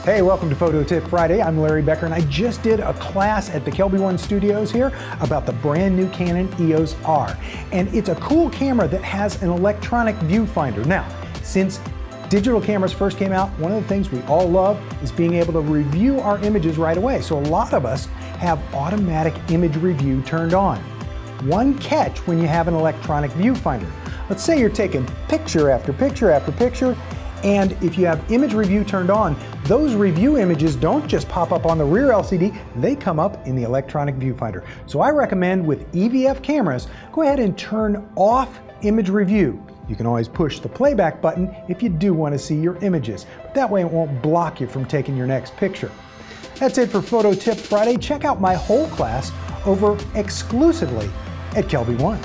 Hey, welcome to Photo Tip Friday. I'm Larry Becker, and I just did a class at the KelbyOne studios here about the brand new Canon EOS R. And it's a cool camera that has an electronic viewfinder. Now, since digital cameras first came out, one of the things we all love is being able to review our images right away. So a lot of us have automatic image review turned on. One catch when you have an electronic viewfinder. Let's say you're taking picture after picture after picture, and if you have image review turned on, those review images don't just pop up on the rear LCD, they come up in the electronic viewfinder. So I recommend with EVF cameras, go ahead and turn off image review. You can always push the playback button if you do want to see your images, but that way it won't block you from taking your next picture. That's it for Photo Tip Friday. Check out my whole class over exclusively at KelbyOne.